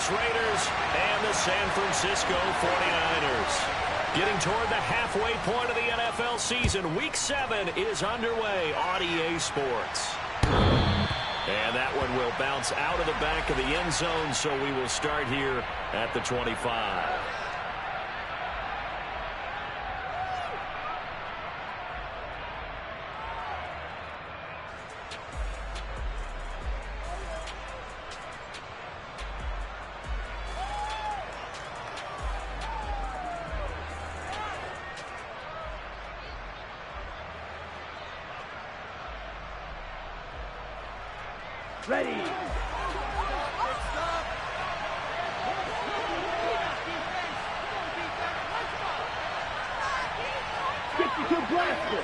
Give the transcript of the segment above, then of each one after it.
Vegas Raiders and the San Francisco 49ers. Getting toward the halfway point of the NFL season, Week 7 is underway on EA Sports. And that one will bounce out of the back of the end zone, so we will start here at the 25. Ready. 52 blaster.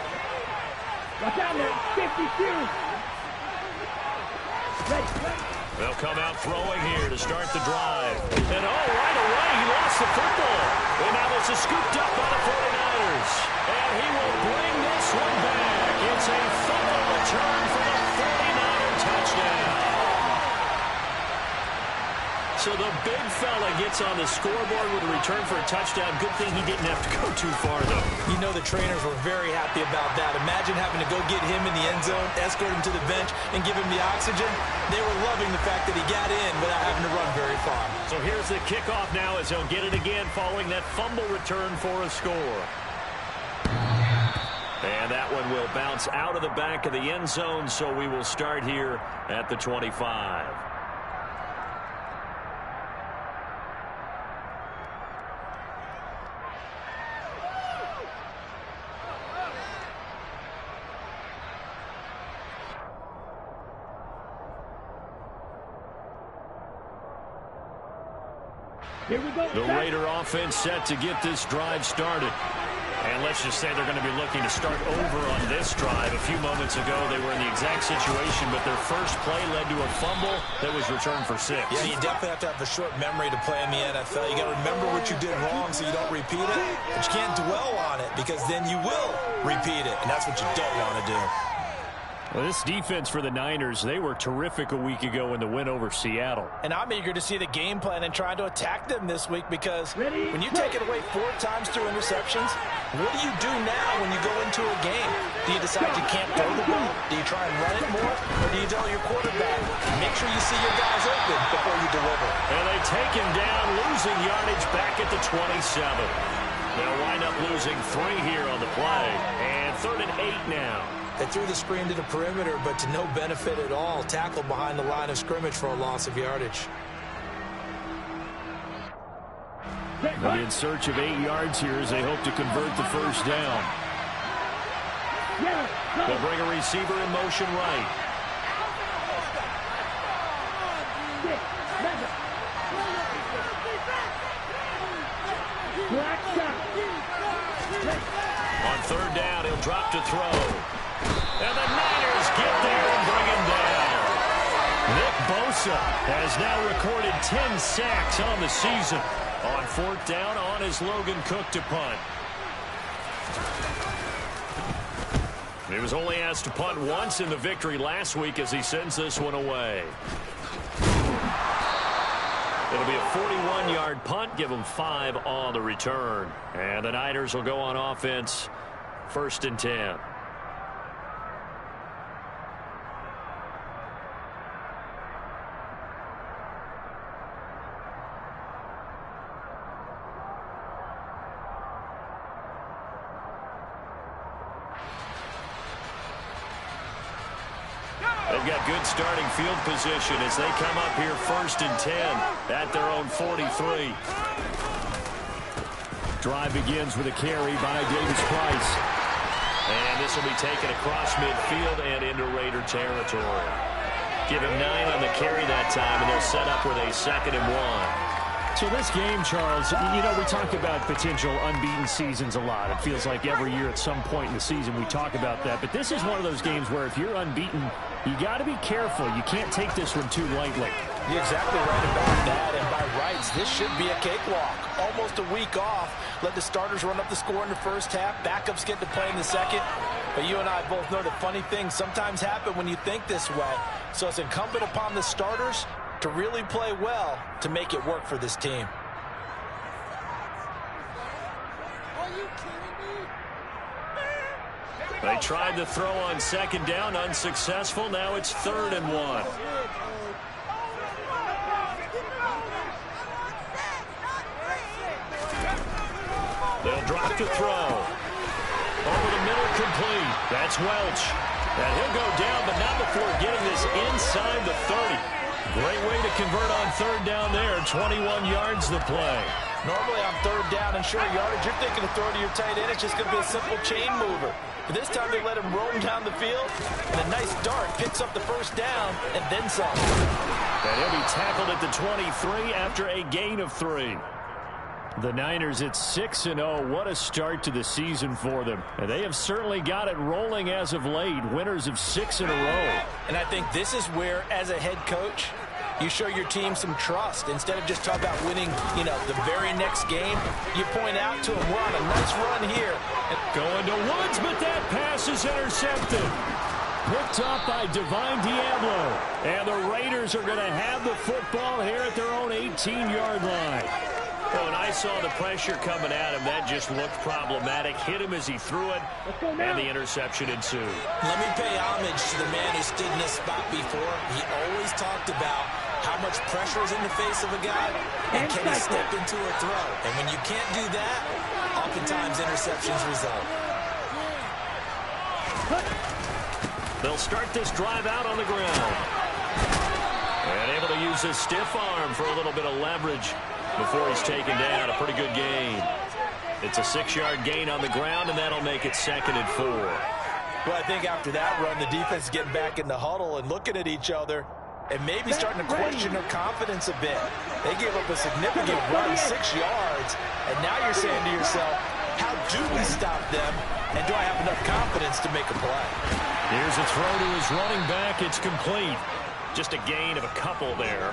Watch out now. 52. Ready. They'll come out throwing here to start the drive. And right away he lost the football. And now this is scooped up by the 49ers. And he will bring this one back. It's a fumble return for the 49er touchdown. So the big fella gets on the scoreboard with a return for a touchdown. Good thing he didn't have to go too far, though. You know the trainers were very happy about that. Imagine having to go get him in the end zone, escort him to the bench, and give him the oxygen. They were loving the fact that he got in without having to run very far. So here's the kickoff now as he'll get it again following that fumble return for a score. And that one will bounce out of the back of the end zone, so we will start here at the 25. Here we go. The Raider offense set to get this drive started. And let's just say they're going to be looking to start over on this drive. A few moments ago, they were in the exact situation, but their first play led to a fumble that was returned for 6. Yeah, you definitely have to have a short memory to play in the NFL. You got to remember what you did wrong so you don't repeat it, but you can't dwell on it because then you will repeat it, and that's what you don't want to do. Well, this defense for the Niners, they were terrific a week ago in the win over Seattle. And I'm eager to see the game plan and trying to attack them this week because when you take it away 4 times through interceptions, what do you do now when you go into a game? Do you decide you can't throw the ball? Do you try and run it more? Or do you tell your quarterback, make sure you see your guys open before you deliver? And they take him down, losing yardage back at the 27. They'll wind up losing 3 here on the play. And 3rd and 8 now. They threw the screen to the perimeter, but to no benefit at all. Tackled behind the line of scrimmage for a loss of yardage. They'll be in search of 8 yards here as they hope to convert the first down. They'll bring a receiver in motion right. On 3rd down, he'll drop to throw. And the Niners get there and bring him down. Nick Bosa has now recorded 10 sacks on the season. On 4th down, on is Logan Cook to punt. He was only asked to punt once in the victory last week as he sends this one away. It'll be a 41-yard punt, give him 5 on the return. And the Niners will go on offense, 1st and 10. They've got good starting field position as they come up here 1st and 10 at their own 43. Drive begins with a carry by Davis Price. And this will be taken across midfield and into Raider territory. Give him 9 on the carry that time, and they'll set up with a 2nd and 1. So this game, Charles, you know, we talk about potential unbeaten seasons a lot. It feels like every year at some point in the season we talk about that. But this is one of those games where if you're unbeaten, you got to be careful. You can't take this one too lightly. You're exactly right about that. And by rights, this should be a cakewalk. Almost a week off. Let the starters run up the score in the first half. Backups get to play in the second. But you and I both know that funny things sometimes happen when you think this way. So it's incumbent upon the starters to really play well to make it work for this team. They tried to throw on second down, unsuccessful. Now it's 3rd and 1. They'll drop to throw. Over the middle, complete. That's Welch. And he'll go down, but not before getting this inside the 30. Great way to convert on 3rd down there. 21 yards to play. Normally on 3rd down and short yardage, you're thinking of throwing to your tight end. It's just going to be a simple chain mover. But this time they let him roam down the field. And a nice dart picks up the 1st down and then some. And he'll be tackled at the 23 after a gain of 3. The Niners at 6-0. What a start to the season for them. And they have certainly got it rolling as of late. Winners of 6 in a row. And I think this is where, as a head coach, you show your team some trust. Instead of just talking about winning, the very next game, you point out to them, we're on a nice run here. Going to Woods, but that pass is intercepted. Picked up by Divine Diablo. And the Raiders are going to have the football here at their own 18-yard line. Well, when I saw the pressure coming at him, that just looked problematic. Hit him as he threw it, and the interception ensued. Let me pay homage to the man who stood in this spot before. He always talked about how much pressure is in the face of a guy, and can he step into a throw. And when you can't do that, oftentimes interceptions result. They'll start this drive out on the ground. And able to use his stiff arm for a little bit of leverage before he's taken down. A pretty good gain. It's a 6-yard gain on the ground, and that'll make it 2nd and 4. Well, I think after that run, the defense is getting back in the huddle and looking at each other and maybe starting to question their confidence a bit. They gave up a significant run, 6 yards, and now you're saying to yourself, how do we stop them, and do I have enough confidence to make a play? Here's a throw to his running back. It's complete. Just a gain of a couple there.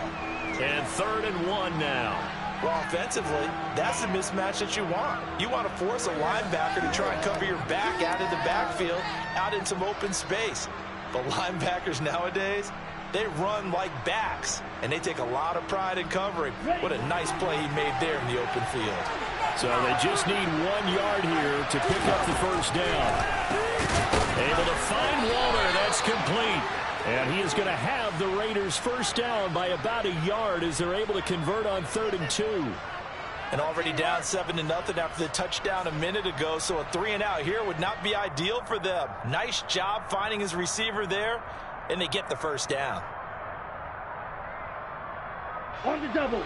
And 3rd and 1 now. Well, offensively, that's the mismatch that you want. You want to force a linebacker to try and cover your back out in the backfield, out in some open space. But linebackers nowadays, they run like backs, and they take a lot of pride in covering. What a nice play he made there in the open field. So they just need 1 yard here to pick up the 1st down. Able to find Waller. That's complete. And he is going to have the Raiders' 1st down by about a yard as they're able to convert on 3rd and 2. And already down 7-0 after the touchdown a minute ago, so a 3-and-out here would not be ideal for them. Nice job finding his receiver there, and they get the 1st down. On the double.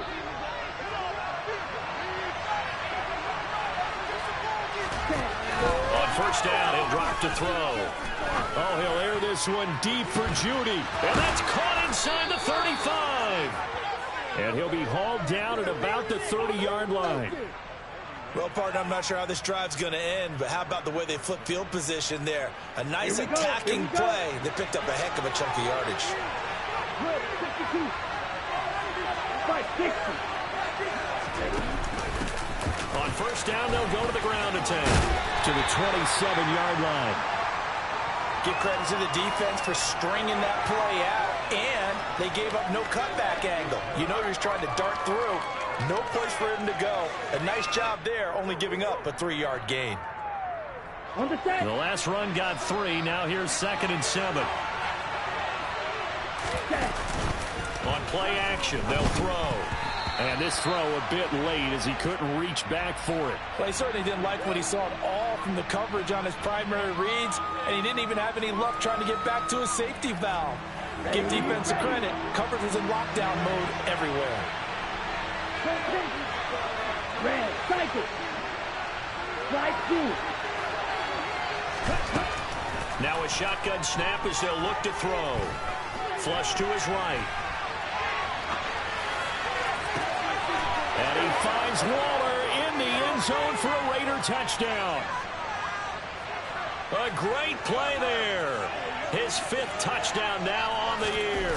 On 1st down, he'll drop to throw. Oh, he'll air this one deep for Judy. And that's caught inside the 35. And he'll be hauled down at about the 30-yard line. Well, partner, I'm not sure how this drive's going to end, but how about the way they flip field position there? A nice attacking play. They picked up a heck of a chunk of yardage. 52. 560. On 1st down, they'll go to the ground attack to the 27-yard line. Give credit to the defense for stringing that play out, and they gave up no cutback angle. You know he's trying to dart through. No place for him to go. A nice job there, only giving up a 3-yard gain. On the set. The last run got 3. Now here's 2nd and 7. On play action, they'll throw. And this throw a bit late as he couldn't reach back for it. Well, he certainly didn't like what he saw at all from the coverage on his primary reads, and he didn't even have any luck trying to get back to his safety valve. Give defense credit. Coverage was in lockdown mode everywhere. Red, cycle. Slide 2. Now a shotgun snap as they'll look to throw. Flush to his right. And he finds Waller in the end zone for a Raider touchdown. A great play there. His 5th touchdown now on the year.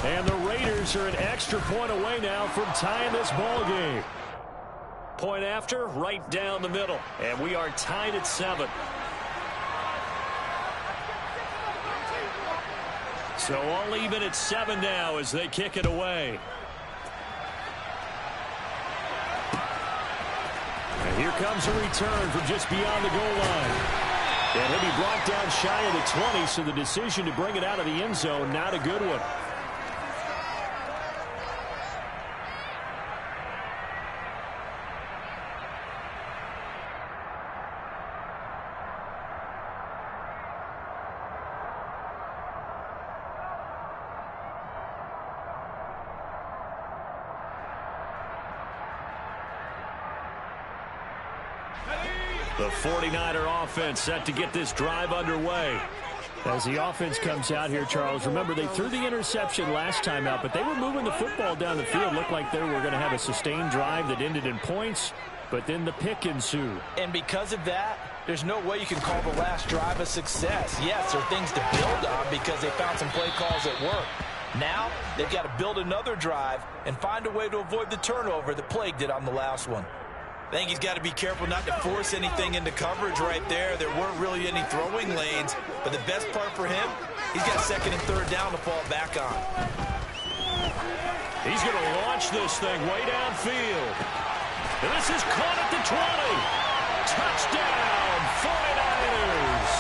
And the Raiders are an extra point away now from tying this ball game. Point after, right down the middle. And we are tied at 7. So all even at 7 now as they kick it away. And here comes a return from just beyond the goal line. And he'll be brought down shy of the 20, so the decision to bring it out of the end zone, not a good one. The 49er offense set to get this drive underway. As the offense comes out here, Charles, remember they threw the interception last time out, but they were moving the football down the field. Looked like they were going to have a sustained drive that ended in points, but then the pick ensued. And because of that, there's no way you can call the last drive a success. Yes, there are things to build on because they found some play calls that work. Now, they've got to build another drive and find a way to avoid the turnover that plagued it on the last one. I think he's got to be careful not to force anything into coverage right there. There weren't really any throwing lanes, but the best part for him, he's got second and third down to fall back on. He's going to launch this thing way downfield. And this is caught at the 20. Touchdown, 49ers.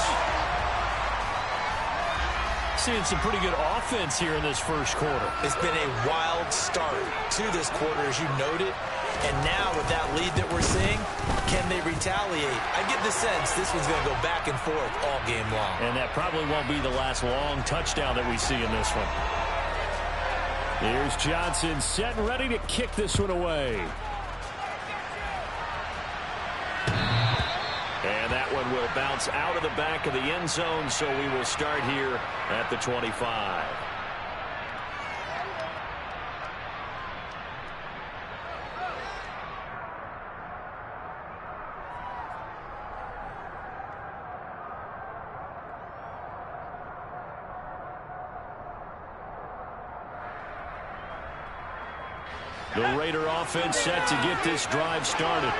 Seeing some pretty good offense here in this first quarter. It's been a wild start to this quarter, as you noted. And now with that lead that we're seeing, can they retaliate? I get the sense this one's going to go back and forth all game long. And that probably won't be the last long touchdown that we see in this one. Here's Johnson set and ready to kick this one away. And that one will bounce out of the back of the end zone, so we will start here at the 25. The Raider offense set to get this drive started.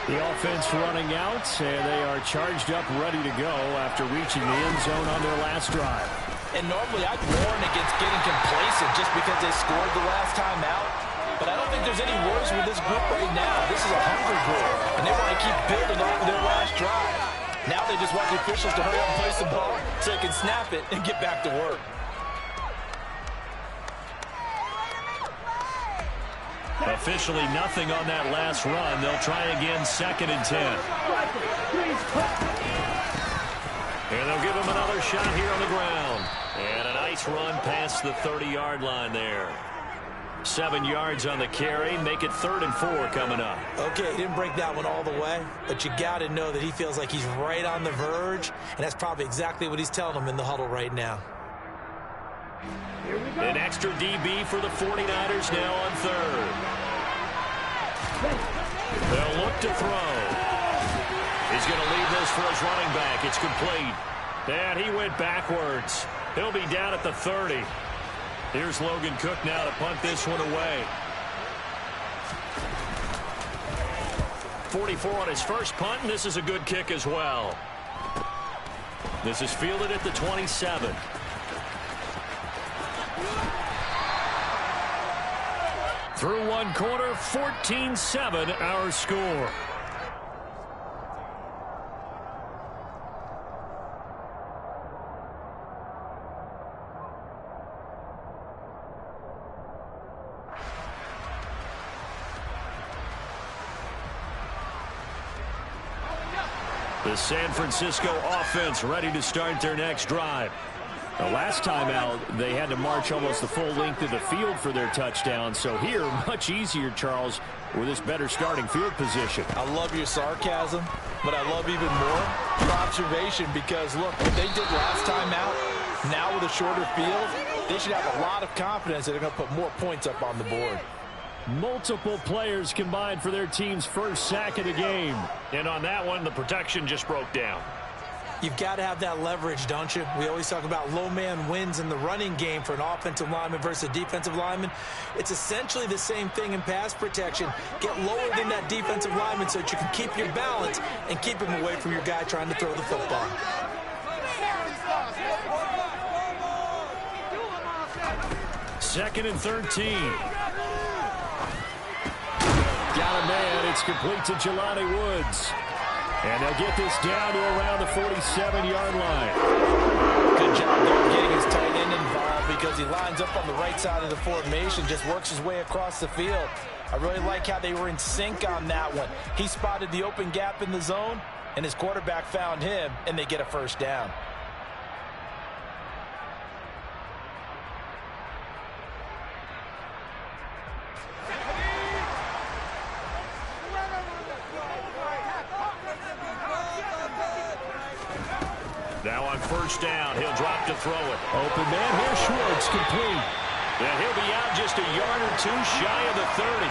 The offense running out, and they are charged up, ready to go after reaching the end zone on their last drive. And normally I'd warn against getting complacent just because they scored the last time out. But I don't think there's any worries with this group right now. This is a hungry group, and they want to keep building on their last drive. Now they just want the officials to hurry up and place the ball so they can snap it and get back to work. Officially nothing on that last run. They'll try again, 2nd and 10. And they'll give him another shot here on the ground. And a nice run past the 30-yard line there. 7 yards on the carry. Make it 3rd and 4 coming up. Okay, he didn't break that one all the way, but you got to know that he feels like he's right on the verge, and that's probably exactly what he's telling them in the huddle right now. An extra DB for the 49ers now on 3rd. They'll look to throw. He's going to leave this for his running back. It's complete. And he went backwards. He'll be down at the 30. Here's Logan Cook now to punt this one away. 44 on his first punt, and this is a good kick as well. This is fielded at the 27. Through one quarter, 14-7 our score. The San Francisco offense ready to start their next drive. The last time out, they had to march almost the full length of the field for their touchdown. So here, much easier, Charles, with this better starting field position. I love your sarcasm, but I love even more your observation because, look, what they did last time out, now with a shorter field, they should have a lot of confidence that they're going to put more points up on the board. Multiple players combined for their team's first sack of the game. And on that one, the protection just broke down. You've got to have that leverage, don't you? We always talk about low man wins in the running game for an offensive lineman versus a defensive lineman. It's essentially the same thing in pass protection. Get lower than that defensive lineman so that you can keep your balance and keep him away from your guy trying to throw the football. 2nd and 13. Got a man. It's complete to Jelani Woods. And they'll get this down to around the 47-yard line. Good job there getting his tight end involved because he lines up on the right side of the formation, just works his way across the field. I really like how they were in sync on that one. He spotted the open gap in the zone, and his quarterback found him, and they get a first down. Now on first down, he'll drop to throw it. Open man here, Schwartz, complete. And he'll be out just a yard or two shy of the 30.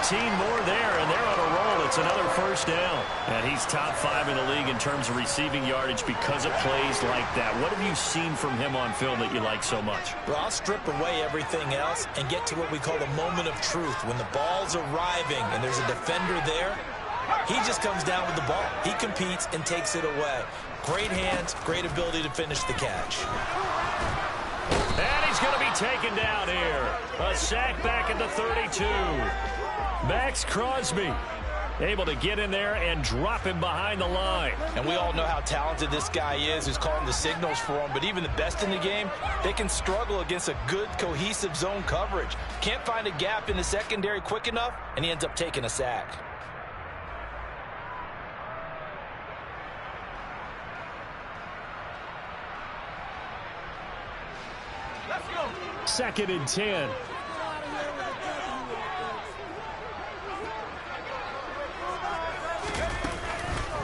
15 more there, and they're on a roll. It's another first down. And he's top 5 in the league in terms of receiving yardage because of plays like that. What have you seen from him on film that you like so much? Well, I'll strip away everything else and get to what we call the moment of truth. When the ball's arriving and there's a defender there, he just comes down with the ball. He competes and takes it away. Great hands, great ability to finish the catch. And he's going to be taken down here. A sack back at the 32. Max Crosby able to get in there and drop him behind the line. And we all know how talented this guy is who's calling the signals for him. But even the best in the game, they can struggle against a good, cohesive zone coverage. Can't find a gap in the secondary quick enough, and he ends up taking a sack. Second and 10.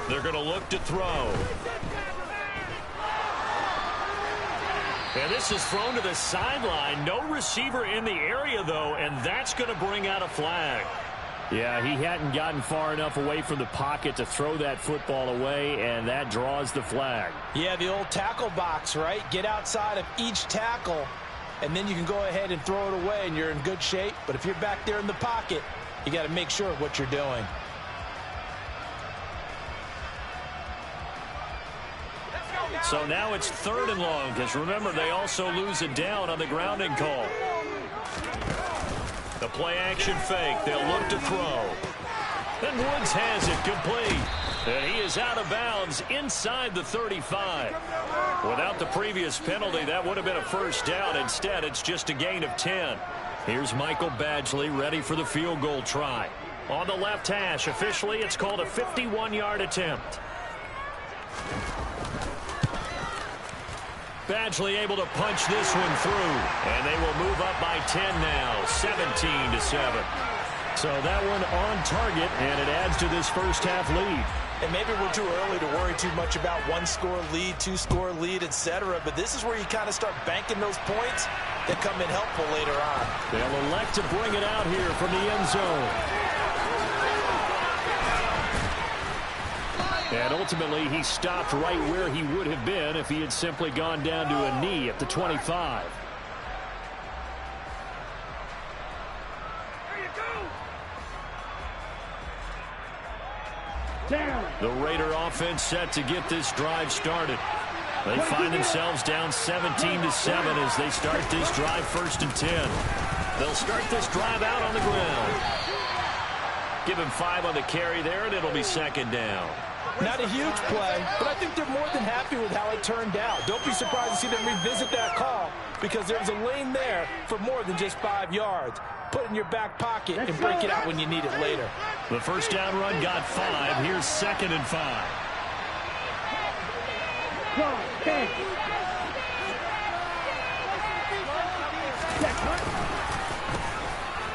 They're going to look to throw. And this is thrown to the sideline. No receiver in the area, though, and that's going to bring out a flag. Yeah, he hadn't gotten far enough away from the pocket to throw that football away, and that draws the flag. Yeah, the old tackle box, right? Get outside of each tackle, and then you can go ahead and throw it away, and you're in good shape. But if you're back there in the pocket, you got to make sure of what you're doing. So now it's 3rd and long, because remember, they also lose it down on the grounding call. The play-action fake. They'll look to throw. And Woods has it complete. And he is out of bounds inside the 35. Without the previous penalty, that would have been a first down. Instead, it's just a gain of 10. Here's Michael Badgley ready for the field goal try. On the left hash, officially, it's called a 51-yard attempt. Badgley able to punch this one through. And they will move up by 10 now, 17-7. So that one on target, and it adds to this first half lead. And maybe we're too early to worry too much about one-score lead, two-score lead, etc. But this is where you kind of start banking those points that come in helpful later on. They'll elect to bring it out here from the end zone. And ultimately, he stopped right where he would have been if he had simply gone down to a knee at the 25. The Raider offense set to get this drive started. They find themselves down 17-7 as they start this drive 1st and 10. They'll start this drive out on the ground. Give him 5 on the carry there, and it'll be 2nd down. Not a huge play, but I think they're more than happy with how it turned out. Don't be surprised to see them revisit that call because there's a lane there for more than just 5 yards. Put it in your back pocket and break it out when you need it later. The first down run got 5. Here's 2nd and 5.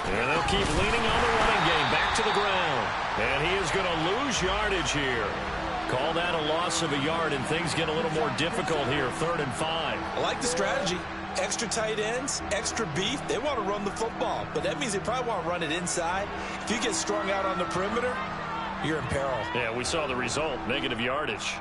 And they'll keep leaning on the running game back to the ground. And he is going to lose yardage here. Call that a loss of a yard, and things get a little more difficult here, 3rd and 5. I like the strategy. Extra tight ends, extra beef. They want to run the football, but that means they probably want to run it inside. If you get strung out on the perimeter, you're in peril. Yeah, we saw the result, negative yardage.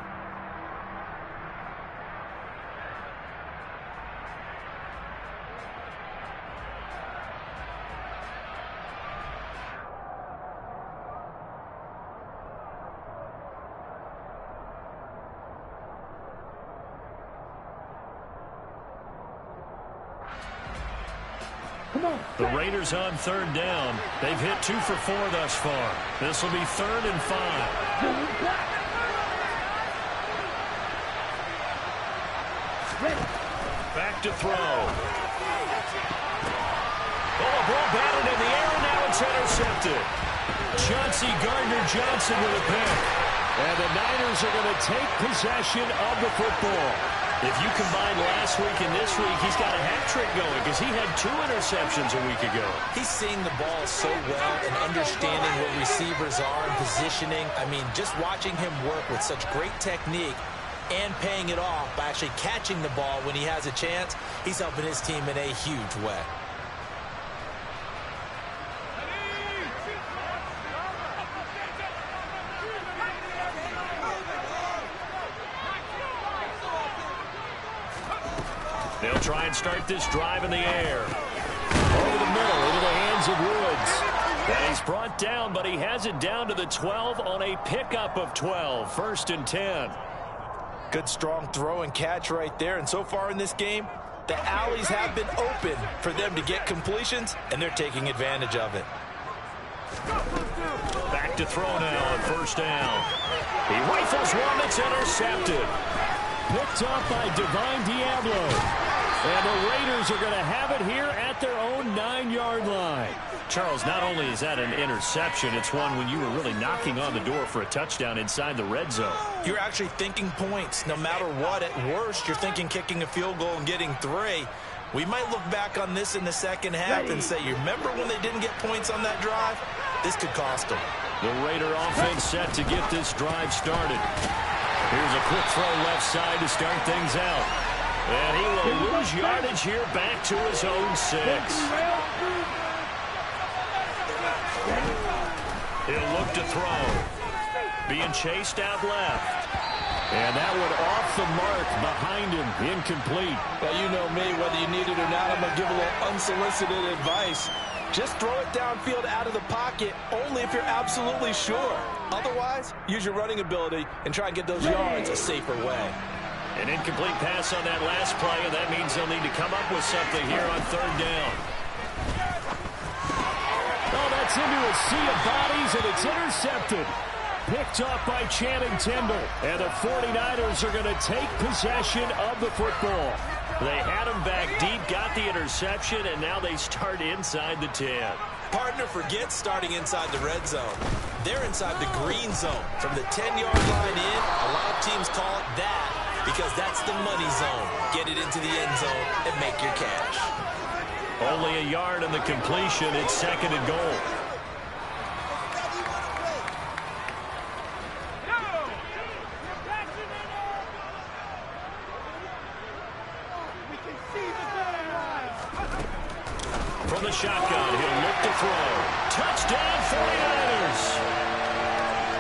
Come on. The Raiders on third down. They've hit 2 for 4 thus far. This will be 3rd and 5. Back to throw. Oh, a ball batted in the air, and now it's intercepted. Chauncey Gardner-Johnson with a pick. And the Niners are going to take possession of the football. If you combine last week and this week, he's got a hat trick going because he had 2 interceptions a week ago. He's seeing the ball so well and understanding what receivers are and positioning. I mean, just watching him work with such great technique and paying it off by actually catching the ball when he has a chance, he's helping his team in a huge way. They'll try and start this drive in the air. Over the middle into the hands of Woods. And he's brought down, but he has it down to the 12 on a pickup of 12. 1st and 10. Good strong throw and catch right there. And so far in this game, the alleys have been open for them to get completions, and they're taking advantage of it. Back to throw now on 1st down. He rifles one that's intercepted. Picked off by Divine Diablo. And the Raiders are going to have it here at their own 9-yard line. Charles, not only is that an interception, it's one when you were really knocking on the door for a touchdown inside the red zone. You're actually thinking points. No matter what, at worst, you're thinking kicking a field goal and getting 3. We might look back on this in the second half and say, you remember when they didn't get points on that drive? This could cost them. The Raider offense set to get this drive started. Here's a quick throw left side to start things out. And he will lose yardage here back to his own 6. He'll look to throw. Being chased out left. And that one off the mark behind him. Incomplete. Well, you know me, whether you need it or not, I'm going to give a little unsolicited advice. Just throw it downfield out of the pocket only if you're absolutely sure. Otherwise, use your running ability and try and get those yards a safer way. An incomplete pass on that last play, and that means they'll need to come up with something here on 3rd down. Oh, that's into a sea of bodies, and it's intercepted. Picked off by Channing Tindall. And the 49ers are going to take possession of the football. They had him back deep, got the interception, and now they start inside the 10. Partner forgets starting inside the red zone. They're inside the green zone. From the 10-yard line in, a lot of teams call it that because that's the money zone. Get it into the end zone and make your cash. Only a yard on the completion. It's 2nd and goal. From the shotgun, he'll look to throw. Touchdown, 49ers!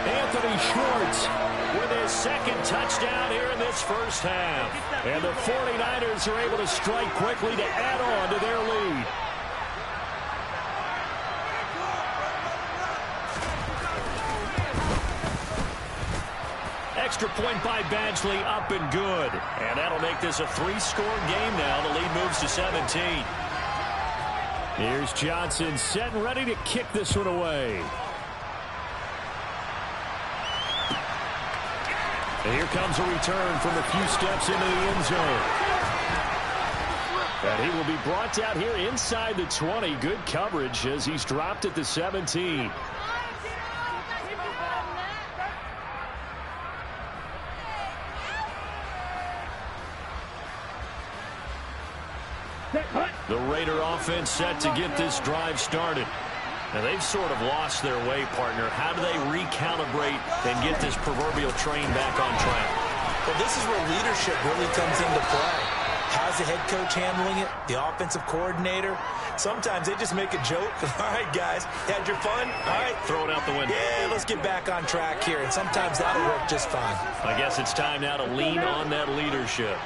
Anthony Schwartz with his 2nd touchdown here in this first half. And the 49ers are able to strike quickly to add on to their lead. Extra point by Badgley, up and good. And that'll make this a 3-score game now. The lead moves to 17. Here's Johnson set and ready to kick this one away. And here comes a return from a few steps into the end zone. And he will be brought down here inside the 20. Good coverage as he's dropped at the 17. The Raider offense set to get this drive started. And they've sort of lost their way, partner. How do they recalibrate and get this proverbial train back on track? Well, this is where leadership really comes into play. How's the head coach handling it? The offensive coordinator? Sometimes they just make a joke. All right, guys, had your fun? All right. Throw it out the window. Yeah, let's get back on track here. And sometimes that'll work just fine. I guess it's time now to lean on that leadership.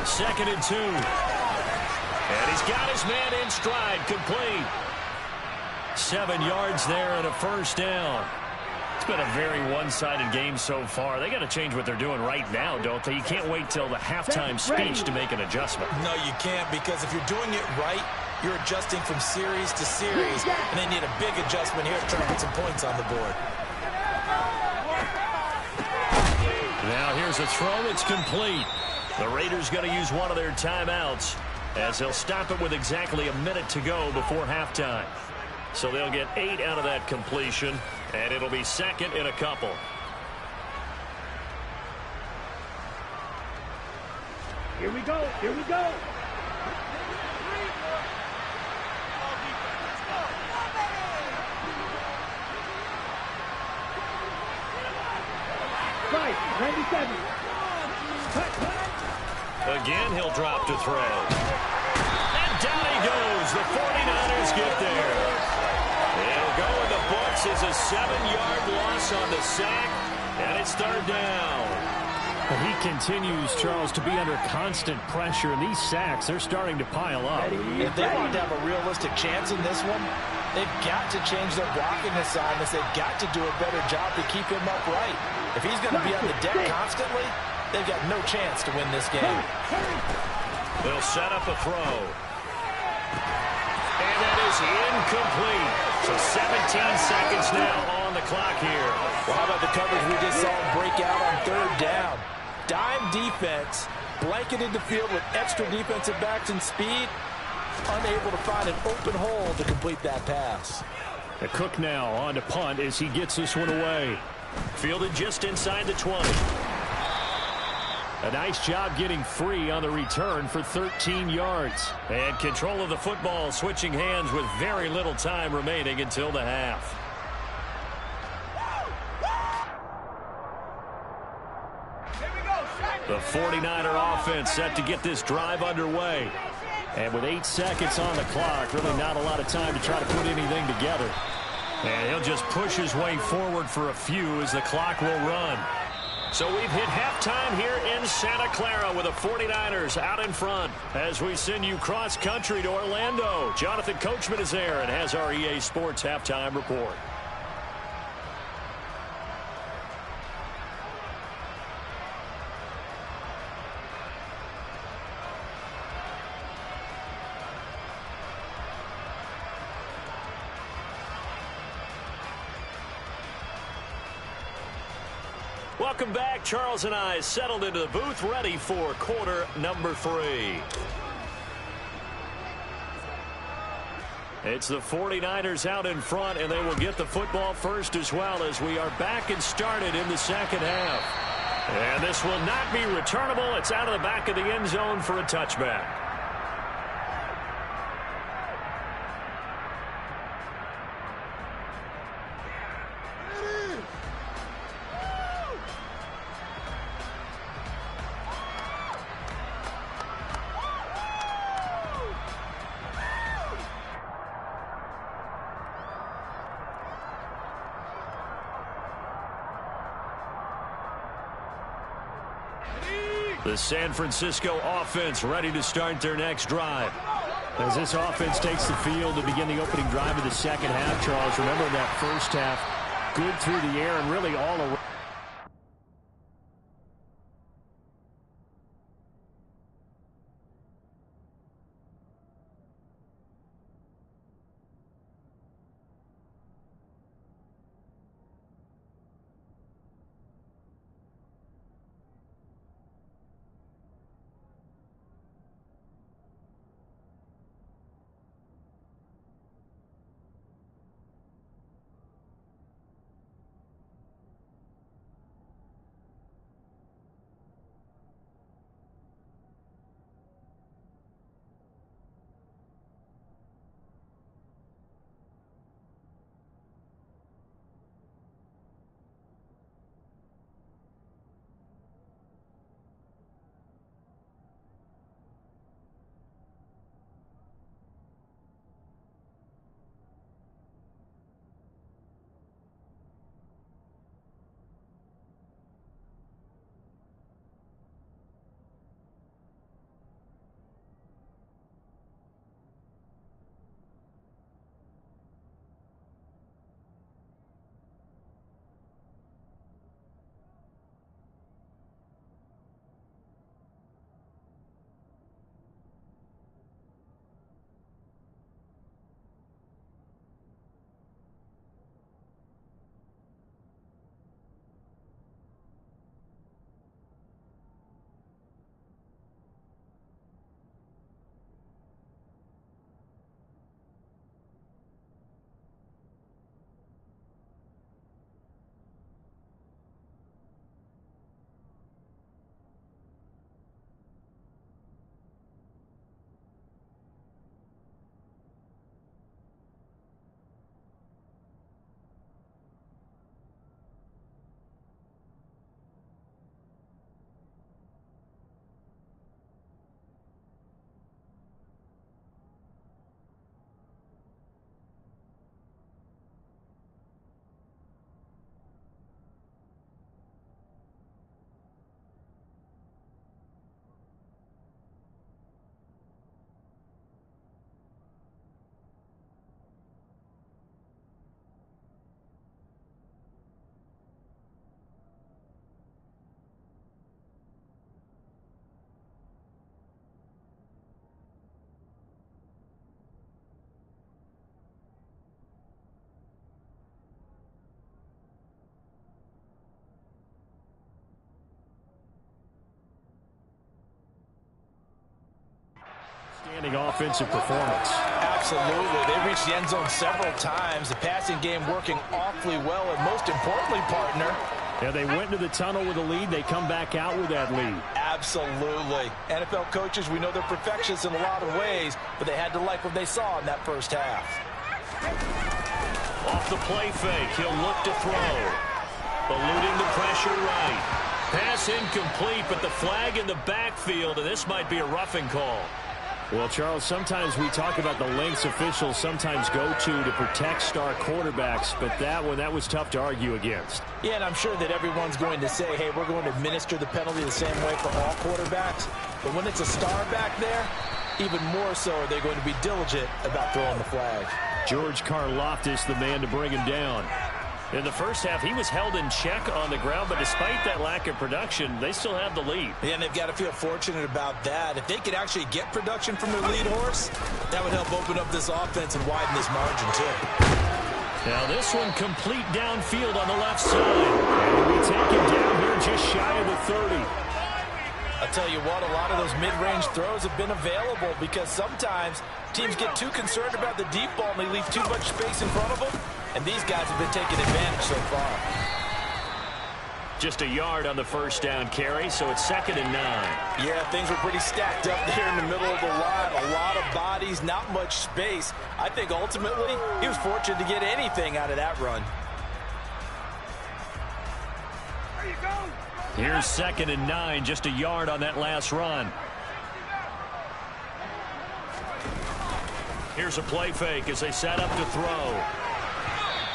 2nd and 2. And he's got his man in stride, complete. 7 yards there and a 1st down. been a very one-sided game so far. They got to change what they're doing right now, don't they? You can't wait till the halftime speech to make an adjustment. No, you can't, because if you're doing it right, you're adjusting from series to series, and they need a big adjustment here to try to put some points on the board. Now here's a throw that's complete. The Raiders going to use one of their timeouts as they'll stop it with exactly a minute to go before halftime. So they'll get 8 out of that completion, and it'll be second in a couple. Here we go. Here we go. Right, 97. Again, he'll drop to throw. And down he goes. The 49ers get there. It'll go in the books as a 7-yard loss on the sack, and it's third down. And he continues, Charles, to be under constant pressure, and these sacks, they're starting to pile up. If they want to have a realistic chance in this one, they've got to change their blocking assignments. They've got to do a better job to keep him upright. If he's going to be on the deck constantly, they've got no chance to win this game. They'll set up a throw. And that is incomplete. So 17 seconds now on the clock here. Well, how about the coverage we just saw break out on third down? Dime defense, blanketed the field with extra defensive backs and speed, unable to find an open hole to complete that pass. The Cook now on to punt as he gets this one away. Fielded just inside the 20. A nice job getting free on the return for 13 yards. And control of the football switching hands with very little time remaining until the half. The 49er offense set to get this drive underway. And with 8 seconds on the clock, really not a lot of time to try to put anything together. And he'll just push his way forward for a few as the clock will run. So we've hit halftime here in Santa Clara with the 49ers out in front as we send you cross-country to Orlando. Jonathan Coachman is there and has our EA Sports halftime report. Welcome back. Charles and I settled into the booth, ready for quarter number 3. It's the 49ers out in front, and they will get the football first as well as we are back and started in the second half. And this will not be returnable. It's out of the back of the end zone for a touchback. The San Francisco offense ready to start their next drive. As this offense takes the field to begin the opening drive of the second half, Charles, remember that first half, good through the air and really all around. Outstanding offensive performance. Absolutely. They reached the end zone several times. The passing game working awfully well. And most importantly, partner, yeah, they went into the tunnel with a lead. They come back out with that lead. Absolutely. NFL coaches, we know they're perfectionists in a lot of ways, but they had to like what they saw in that first half. Off the play fake, he'll look to throw. Eluding the pressure right. Pass incomplete, but the flag in the backfield, and this might be a roughing call. Well, Charles, sometimes we talk about the lengths officials sometimes go to protect star quarterbacks, but that was tough to argue against. Yeah, and I'm sure that everyone's going to say, hey, we're going to administer the penalty the same way for all quarterbacks. But when it's a star back there, even more so are they going to be diligent about throwing the flag. George Karlaftis, the man to bring him down. In the first half, he was held in check on the ground, but despite that lack of production, they still have the lead. Yeah, and they've got to feel fortunate about that. If they could actually get production from their lead horse, that would help open up this offense and widen this margin, too. Now this one complete downfield on the left side. And he'll be taken down here just shy of the 30. I'll tell you what, a lot of those mid-range throws have been available because sometimes teams get too concerned about the deep ball and they leave too much space in front of them. And these guys have been taking advantage so far. Just a yard on the first down carry, so it's 2nd and 9. Yeah, things were pretty stacked up there in the middle of the line. A lot of bodies, not much space. I think ultimately he was fortunate to get anything out of that run. There you go. Here's 2nd and 9, just a yard on that last run. Here's a play fake as they set up to throw.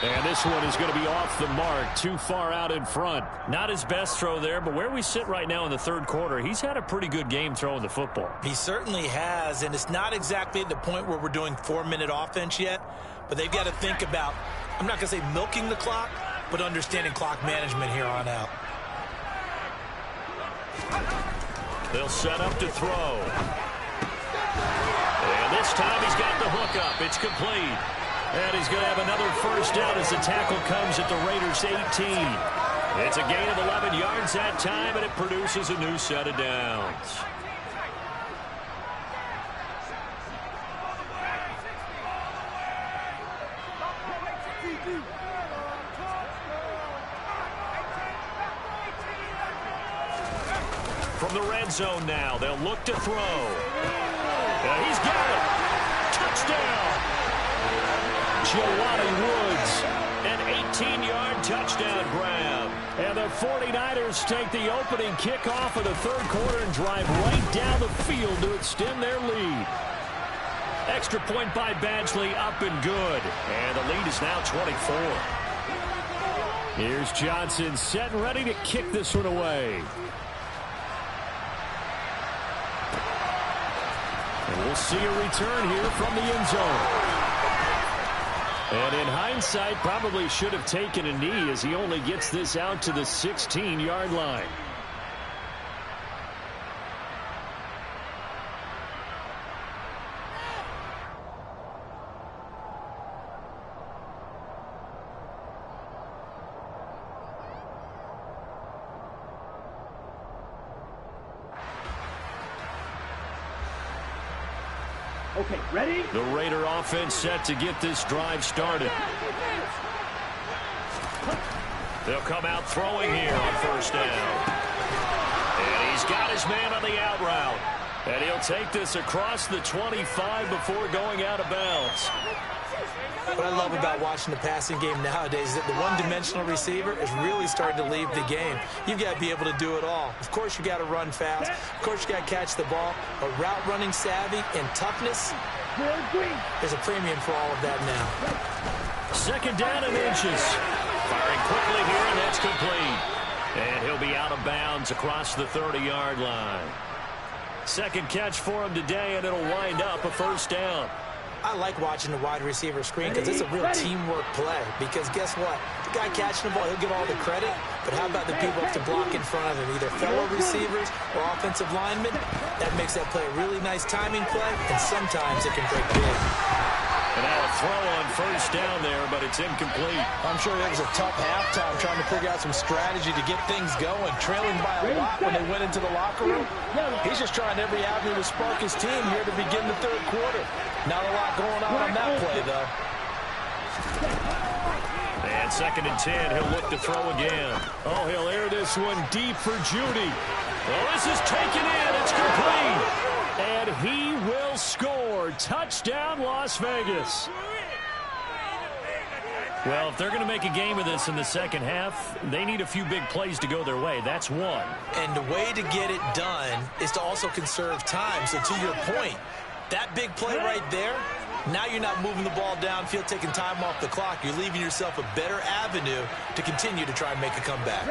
And this one is going to be off the mark, too far out in front. Not his best throw there, but where we sit right now in the third quarter, he's had a pretty good game throwing the football. He certainly has, and it's not exactly at the point where we're doing 4-minute offense yet, but they've got to think about, I'm not going to say milking the clock, but understanding clock management here on out. They'll set up to throw. And this time he's got the hook up. It's complete. And he's going to have another first down as the tackle comes at the Raiders' 18. It's a gain of 11 yards that time, and it produces a new set of downs. From the red zone now, they'll look to throw. And he's got it. Touchdown. Jelani Woods, an 18-yard touchdown grab. And the 49ers take the opening kickoff of the third quarter and drive right down the field to extend their lead. Extra point by Badgley, up and good. And the lead is now 24. Here's Johnson set and ready to kick this one away. And we'll see a return here from the end zone. And in hindsight, probably should have taken a knee as he only gets this out to the 16-yard line. Okay, ready? The Raider offense set to get this drive started. They'll come out throwing here on first down. And he's got his man on the out route. And he'll take this across the 25 before going out of bounds. What I love about watching the passing game nowadays is that the one-dimensional receiver is really starting to leave the game. You've got to be able to do it all. Of course, you got to run fast. Of course, you got to catch the ball. But route running savvy and toughness, there's a premium for all of that now. 2nd down and inches. Firing quickly here, and that's complete. And he'll be out of bounds across the 30-yard line. Second catch for him today, and it'll wind up a first down. I like watching the wide receiver screen because it's a real teamwork play. Because guess what? The guy catching the ball, he'll get all the credit. But how about the people up to block in front of him, either fellow receivers or offensive linemen? That makes that play a really nice timing play, and sometimes it can break big. And now a throw on first down there, but it's incomplete. I'm sure it was a tough halftime trying to figure out some strategy to get things going. Trailing by a lot when they went into the locker room. He's just trying every avenue to spark his team here to begin the third quarter. Not a lot going on that play, though. And 2nd and 10, he'll look to throw again. Oh, he'll air this one deep for Judy. Well, this is taken in. It's complete. And he will score. Touchdown, Las Vegas. Well, if they're going to make a game of this in the second half, they need a few big plays to go their way. That's one. And the way to get it done is to also conserve time. So to your point, that big play right there, now you're not moving the ball downfield, taking time off the clock. You're leaving yourself a better avenue to continue to try and make a comeback.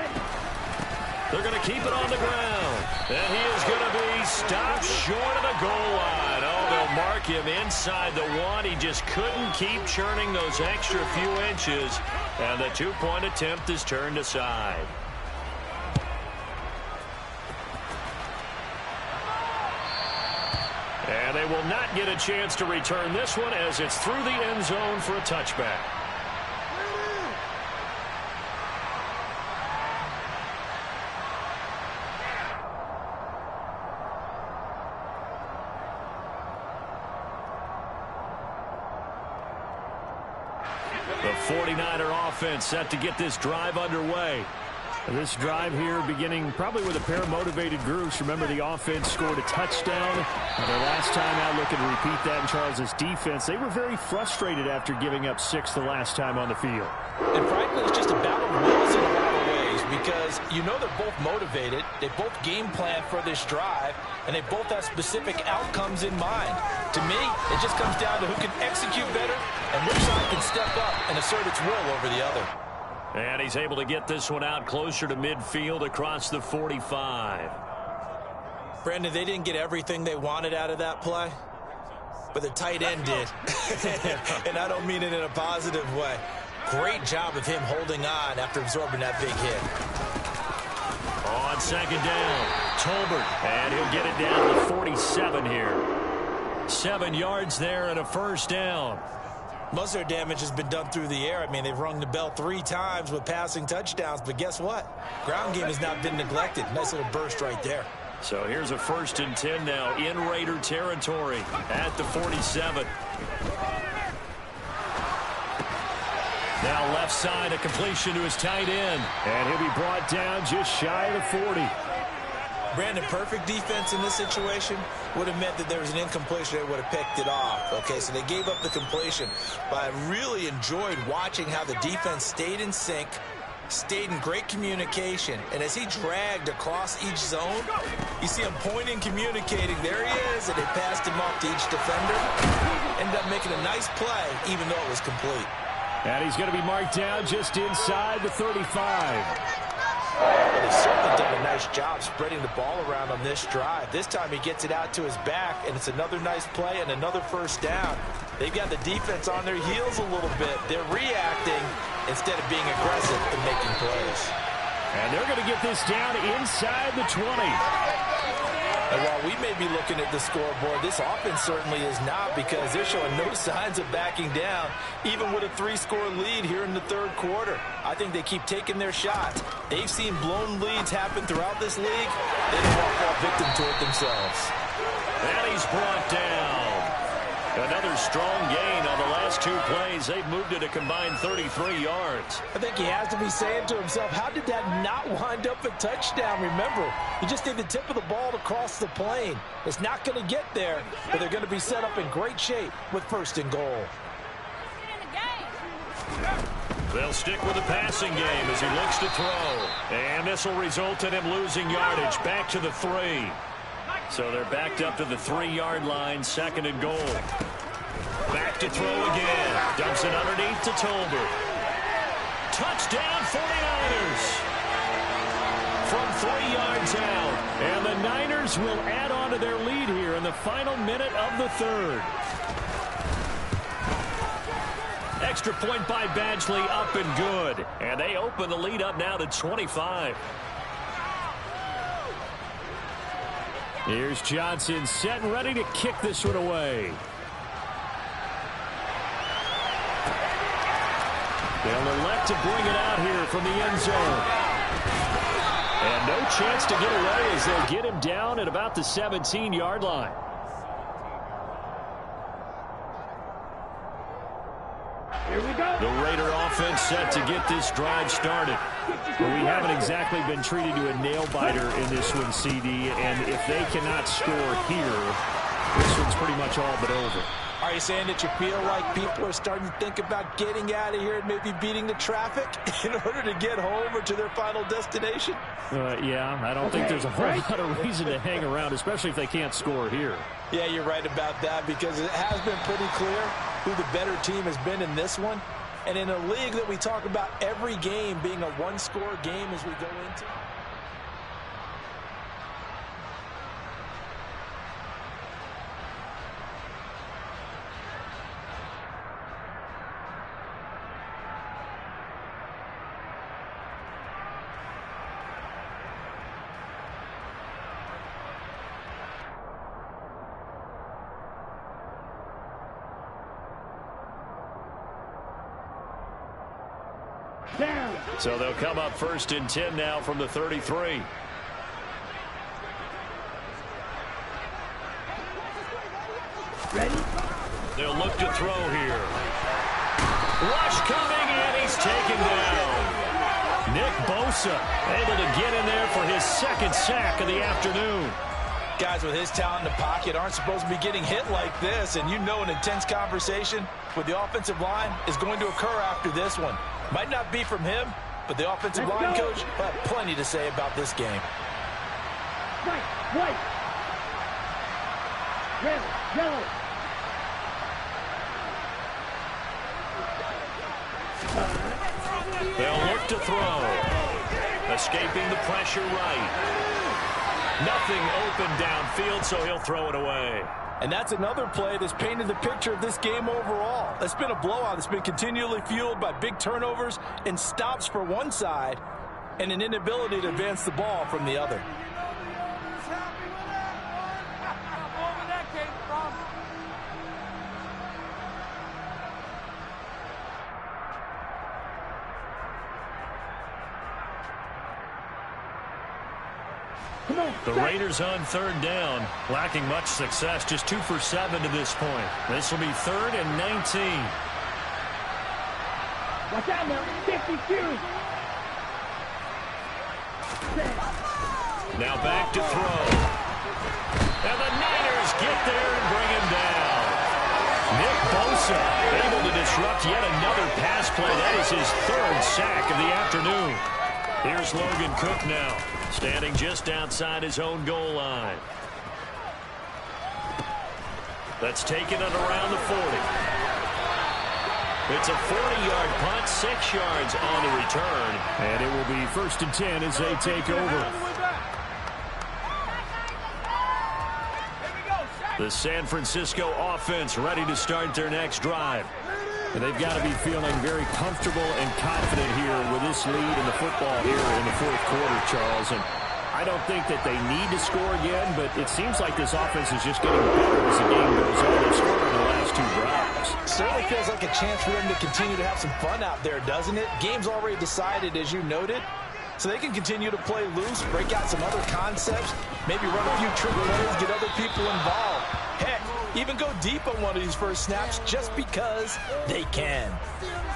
They're going to keep it on the ground. And he is going to be stopped short of the goal line. Oh, they'll mark him inside the 1. He just couldn't keep churning those extra few inches. And the 2-point attempt is turned aside. And they will not get a chance to return this one as it's through the end zone for a touchback. The 49er offense set to get this drive underway. This drive here beginning probably with a pair of motivated groups. Remember, the offense scored a touchdown. Their last time out, looking to repeat that in Charles' defense. They were very frustrated after giving up 6 the last time on the field. And frankly, it's just a battle of wills in a lot of ways because you know they're both motivated. They both game plan for this drive, and they both have specific outcomes in mind. To me, it just comes down to who can execute better and which side can step up and assert its will over the other. And he's able to get this one out closer to midfield across the 45. Brandon, they didn't get everything they wanted out of that play, but the tight end did. And I don't mean it in a positive way. Great job of him holding on after absorbing that big hit. On 2nd down, Tolbert, and he'll get it down to 47 here. 7 yards there and a first down. Most of their damage has been done through the air. I mean, they've rung the bell 3 times with passing touchdowns, but guess what? Ground game has not been neglected. Nice little burst right there. So here's a 1st and 10 now in Raider territory at the 47. Now left side, a completion to his tight end. And he'll be brought down just shy of the 40. Brandon, perfect defense in this situation would have meant that there was an incompletion that would have picked it off. Okay, so they gave up the completion. But I really enjoyed watching how the defense stayed in sync, stayed in great communication. And as he dragged across each zone, you see him pointing, communicating. There he is, and they passed him off to each defender. Ended up making a nice play, even though it was complete. And he's going to be marked down just inside the 35. Well, they've certainly done a nice job spreading the ball around on this drive. This time he gets it out to his back, and it's another nice play and another first down. They've got the defense on their heels a little bit. They're reacting instead of being aggressive and making plays. And they're going to get this down inside the 20. And while we may be looking at the scoreboard, this offense certainly is not, because they're showing no signs of backing down, even with a 3-score lead here in the third quarter. I think they keep taking their shots. They've seen blown leads happen throughout this league. They don't want to fall victim to it themselves. And he's brought down. Another strong gain on the last 2 plays. They've moved it a combined 33 yards. I think he has to be saying to himself, how did that not wind up a touchdown? Remember, you just need the tip of the ball to cross the plane. It's not going to get there, but they're going to be set up in great shape with 1st and goal. They'll stick with the passing game as he looks to throw. And this will result in him losing yardage back to the 3. So they're backed up to the 3-yard line, 2nd and goal. Back to throw again. Dumps it underneath to Tolbert. Touchdown 49ers. From 3 yards out. And the Niners will add on to their lead here in the final minute of the 3rd. Extra point by Badgley, up and good. And they open the lead up now to 25. Here's Johnson set and ready to kick this one away. They'll elect to bring it out here from the end zone. And no chance to get away as they'll get him down at about the 17-yard line. Here we go. The Raider offense set to get this drive started. Well, we haven't exactly been treated to a nail-biter in this one, CD, and if they cannot score here, this one's pretty much all but over. Are you saying that you feel like people are starting to think about getting out of here and maybe beating the traffic in order to get home or to their final destination? Yeah, I don't think there's a whole lot of reason to hang around, especially if they can't score here. Yeah, you're right about that because it has been pretty clear who the better team has been in this one. And in a league that we talk about every game being a one-score game as we go into. Down. So they'll come up 1st and 10 now from the 33. Ready? They'll look to throw here. Rush coming, and he's taken down. Nick Bosa able to get in there for his 2nd sack of the afternoon. Guys with his talent in the pocket aren't supposed to be getting hit like this, and you know an intense conversation with the offensive line is going to occur after this one. Might not be from him, but the offensive line coach will have plenty to say about this game. White. Red, yellow. They'll look to throw. Escaping the pressure right. Nothing open downfield, so he'll throw it away. And that's another play that's painted the picture of this game overall. It's been a blowout. It's been continually fueled by big turnovers and stops for one side and an inability to advance the ball from the other. The Raiders on 3rd down, lacking much success, just 2 for 7 to this point. This will be 3rd and 19. Watch out now, 52. Now back to throw. And the Niners get there and bring him down. Nick Bosa able to disrupt yet another pass play. That is his 3rd sack of the afternoon. Here's Logan Cook now, standing just outside his own goal line. That's taken it around the 40. It's a 40-yard punt, 6 yards on the return. And it will be 1st and 10 as they take over. The San Francisco offense ready to start their next drive. And they've got to be feeling very comfortable and confident here with this lead in the football here in the 4th quarter, Charles. And I don't think that they need to score again, but it seems like this offense is just getting better as the game goes on. They've scored in the last 2 drives. Certainly feels like a chance for them to continue to have some fun out there, doesn't it? Game's already decided, as you noted. So they can continue to play loose, break out some other concepts, maybe run a few trick plays, get other people involved. Heck, even go deep on one of these first snaps just because they can.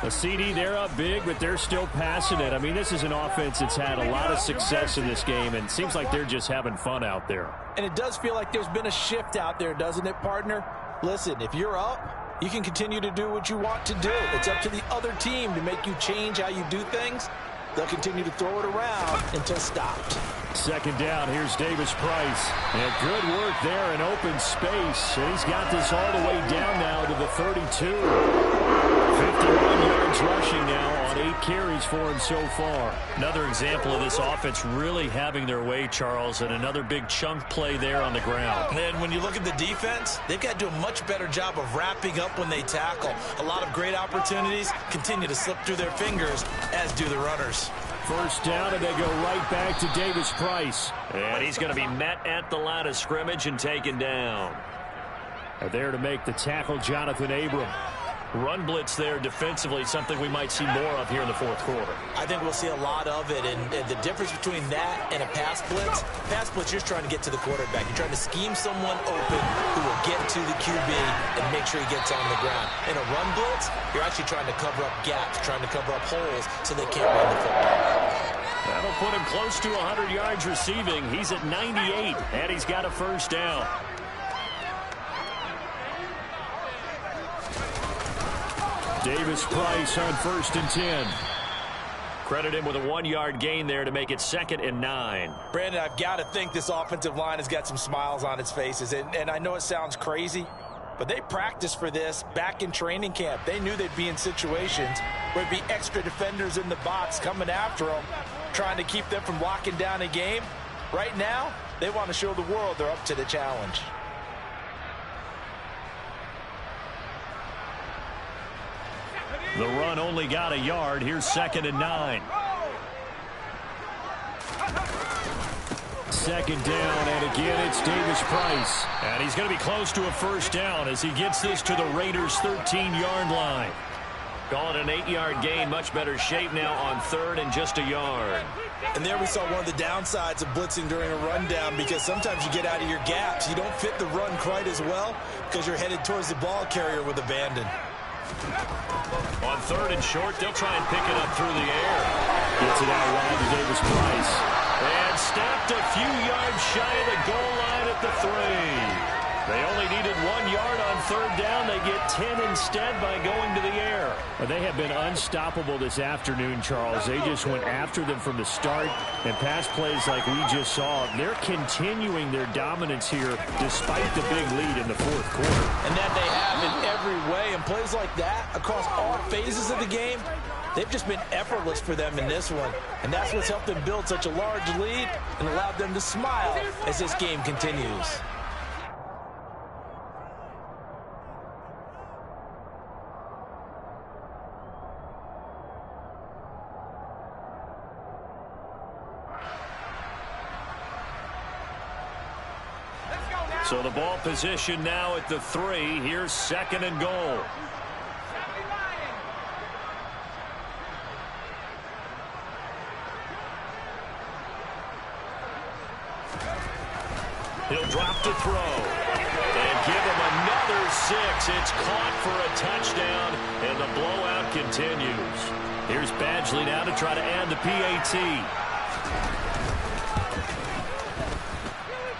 A CD, they're up big, but they're still passing it. I mean, this is an offense that's had a lot of success in this game, and it seems like they're just having fun out there. And it does feel like there's been a shift out there, doesn't it, partner? Listen, if you're up, you can continue to do what you want to do. It's up to the other team to make you change how you do things. They'll continue to throw it around until stopped. 2nd down, here's Davis Price. And good work there in open space. And he's got this all the way down now to the 32. 51 yards rushing now on 8 carries for him so far. Another example of this offense really having their way, Charles, and another big chunk play there on the ground. And when you look at the defense, they've got to do a much better job of wrapping up when they tackle. A lot of great opportunities continue to slip through their fingers, as do the runners. 1st down, and they go right back to Davis Price. And he's going to be met at the line of scrimmage and taken down. There to make the tackle, Jonathan Abram. Run blitz there defensively, something we might see more of here in the fourth quarter. I think we'll see a lot of it, and the difference between that and a pass blitz, you're trying to get to the quarterback. You're trying to scheme someone open who will get to the QB and make sure he gets on the ground. In a run blitz, you're actually trying to cover up gaps, trying to cover up holes so they can't run the football. That'll put him close to 100 yards receiving. He's at 98, and he's got a first down. Davis Price on 1st and 10. Credit him with a 1-yard gain there to make it 2nd and 9. Brandon, I've got to think this offensive line has got some smiles on its faces. And I know it sounds crazy, but they practiced for this back in training camp. They knew they'd be in situations where there'd be extra defenders in the box coming after them, trying to keep them from locking down a game. Right now, they want to show the world they're up to the challenge. The run only got a yard. Here's 2nd and 9. 2nd down, and again it's Davis Price. And he's going to be close to a first down as he gets this to the Raiders' 13-yard line. Call it an 8-yard gain. Much better shape now on 3rd and just a yard. And there we saw one of the downsides of blitzing during a rundown, because sometimes you get out of your gaps. You don't fit the run quite as well because you're headed towards the ball carrier with abandon. On 3rd and short, they'll try and pick it up through the air. Gets it out wide to Davis Price. And stopped a few yards shy of the goal line at the 3. They only needed 1 yard on 3rd down. They get 10 instead by going to the air. Well, they have been unstoppable this afternoon, Charles. They just went after them from the start, and pass plays like we just saw. They're continuing their dominance here despite the big lead in the fourth quarter. And that they have in every way. And plays like that across all phases of the game, they've just been effortless for them in this one. And that's what's helped them build such a large lead and allowed them to smile as this game continues. So the ball position now at the 3. Here's 2nd and goal. He'll drop to throw. And give him another 6. It's caught for a touchdown, and the blowout continues. Here's Badgley now to try to add the PAT.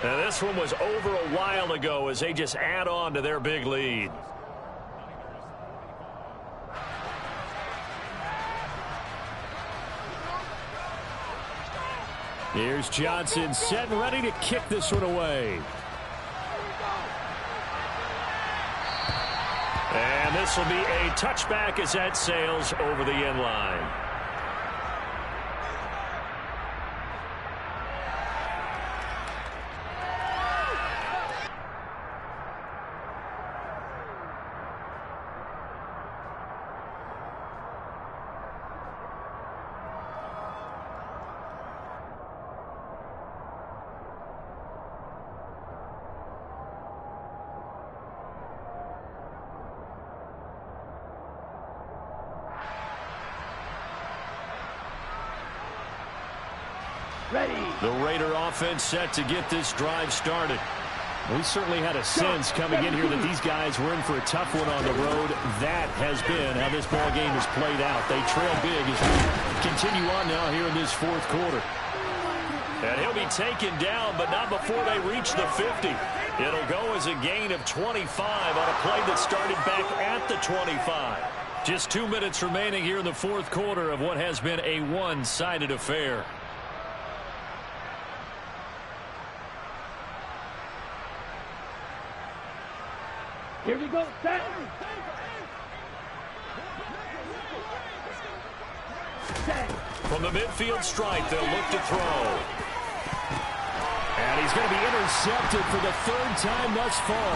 And this one was over a while ago as they just add on to their big lead. Here's Johnson set and ready to kick this one away. And this will be a touchback as that sails over the end line. Ready. The Raider offense set to get this drive started. We certainly had a sense coming in here that these guys were in for a tough one on the road. That has been how this ball game has played out. They trail big as we continue on now here in this fourth quarter. And he'll be taken down, but not before they reach the 50. It'll go as a gain of 25 on a play that started back at the 25. Just 2 minutes remaining here in the fourth quarter of what has been a one-sided affair. Here we go. Set. Set. From the midfield stripe, they'll look to throw. And he's going to be intercepted for the 3rd time thus far.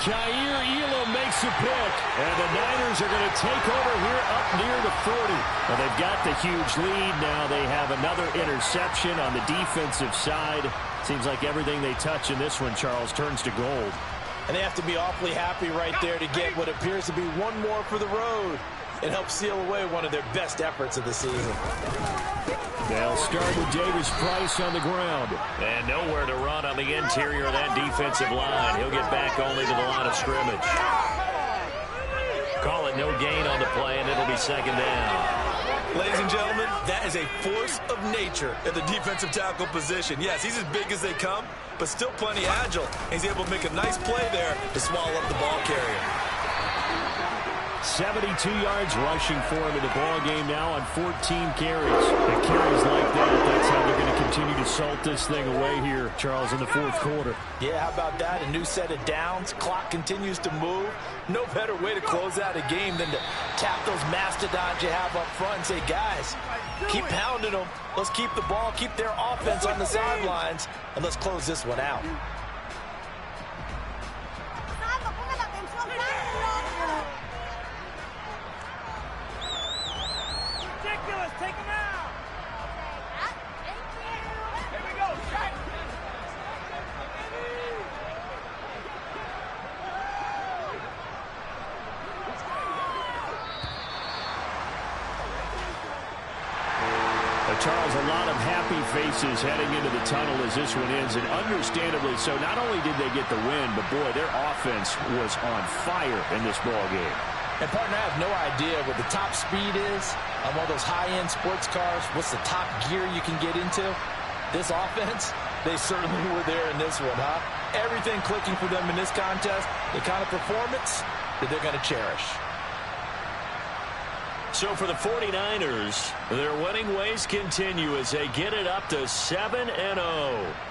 Jair Elam makes a pick. And the Niners are going to take over here up near the 40. Well, they've got the huge lead. Now they have another interception on the defensive side. Seems like everything they touch in this one, Charles, turns to gold. And they have to be awfully happy right there to get what appears to be one more for the road and help seal away one of their best efforts of the season. They'll start with Davis Price on the ground. And nowhere to run on the interior of that defensive line. He'll get back only to the line of scrimmage. Call it no gain on the play, and it'll be second down. Ladies and gentlemen, that is a force of nature at the defensive tackle position. Yes, he's as big as they come, but still plenty agile. He's able to make a nice play there to swallow up the ball carrier. 72 yards rushing for him in the ball game now on 14 carries. And carries like that's how they're going to continue to salt this thing away here, Charles, in the fourth quarter. Yeah, how about that? A new set of downs. Clock continues to move. No better way to close out a game than to tap those mastodons you have up front and say, guys, keep pounding them. Let's keep the ball, keep their offense on the sidelines, and let's close this one out. Take him out. Here we go. Shot. Charles, a lot of happy faces heading into the tunnel as this one ends, and understandably so. Not only did they get the win, but boy, their offense was on fire in this ball game. And, partner, I have no idea what the top speed is on one of those high-end sports cars. What's the top gear you can get into? This offense, they certainly were there in this one, huh? Everything clicking for them in this contest, the kind of performance that they're going to cherish. So for the 49ers, their winning ways continue as they get it up to 7-0.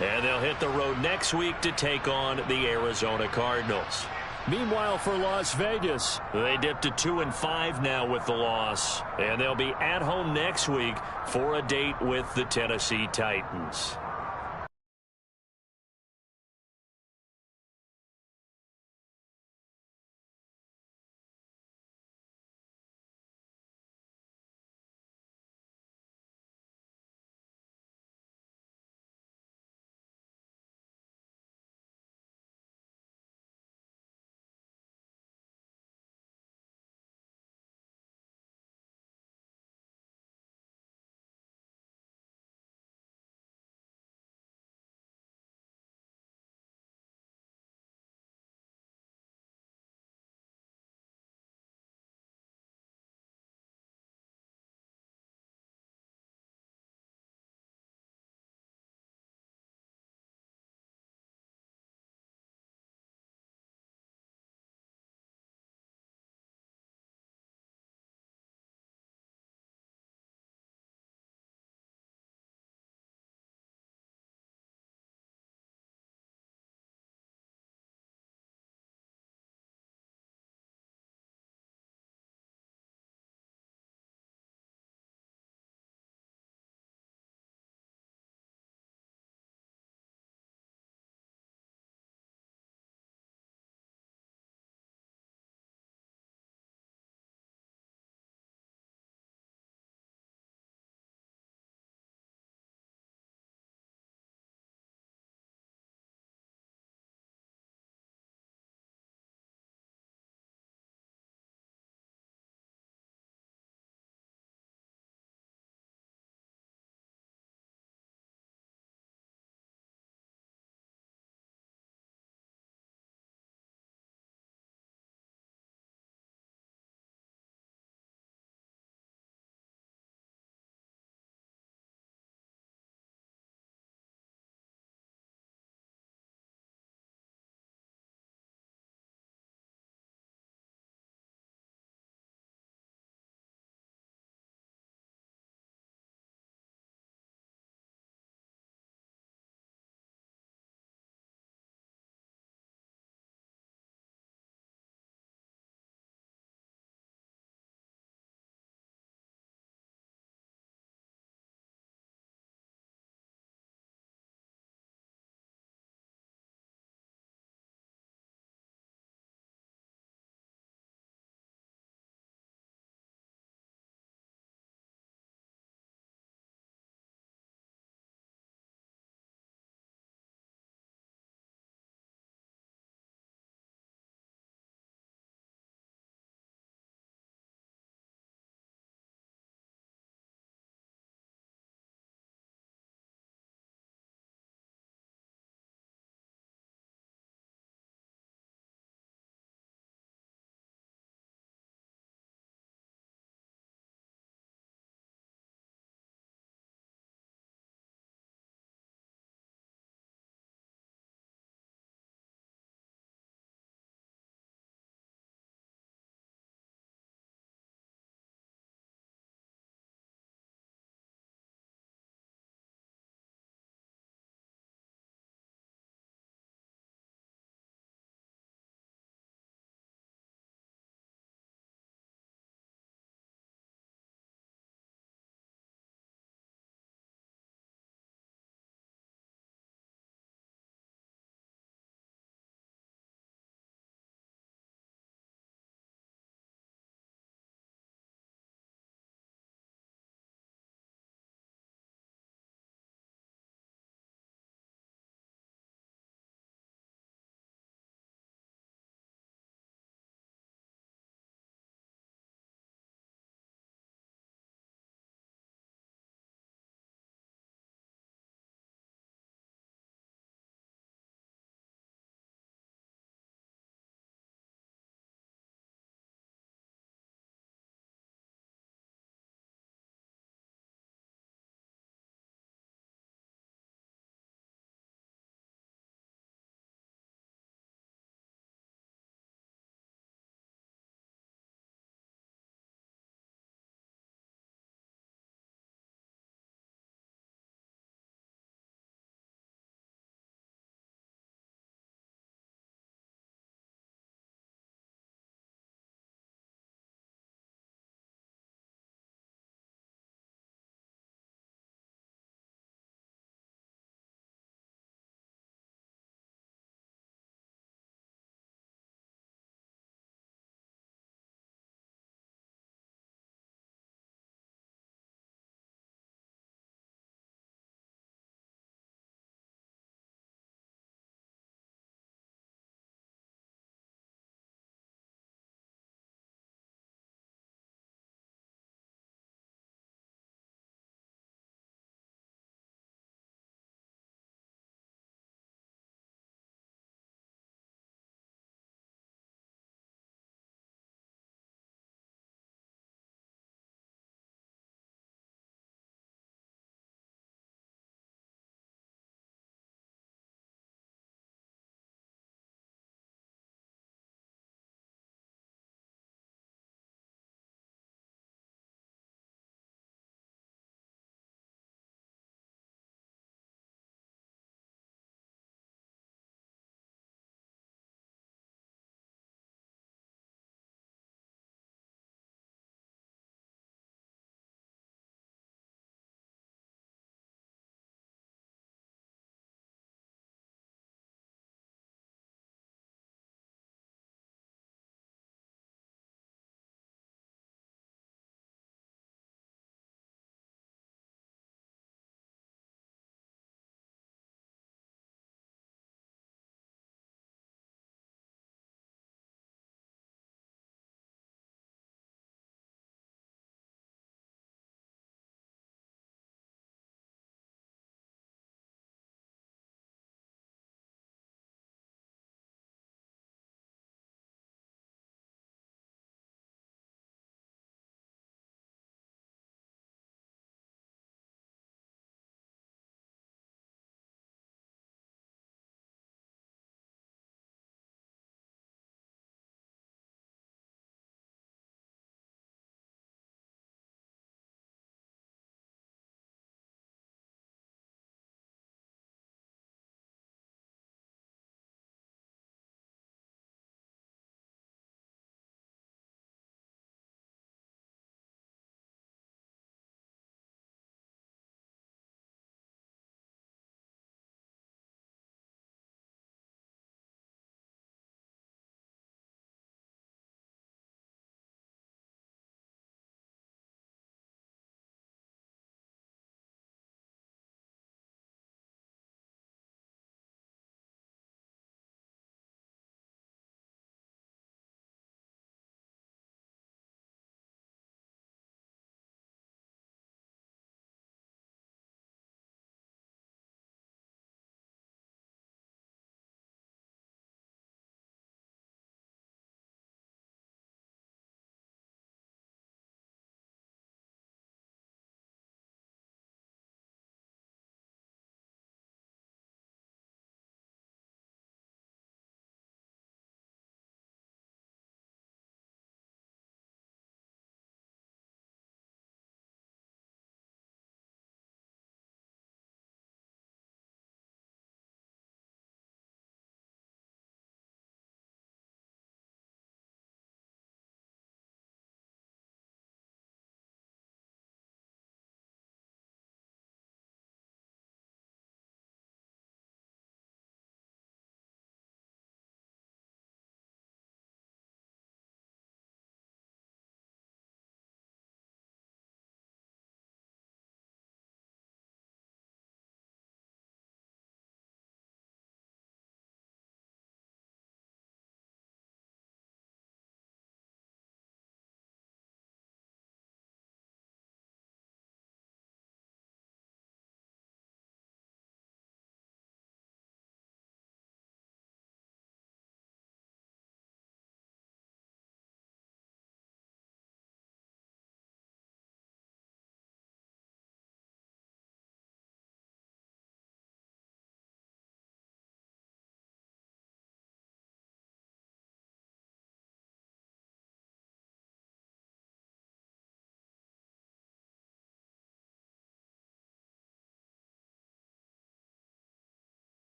And they'll hit the road next week to take on the Arizona Cardinals. Meanwhile, for Las Vegas, they dipped to 2-5 now with the loss. And they'll be at home next week for a date with the Tennessee Titans.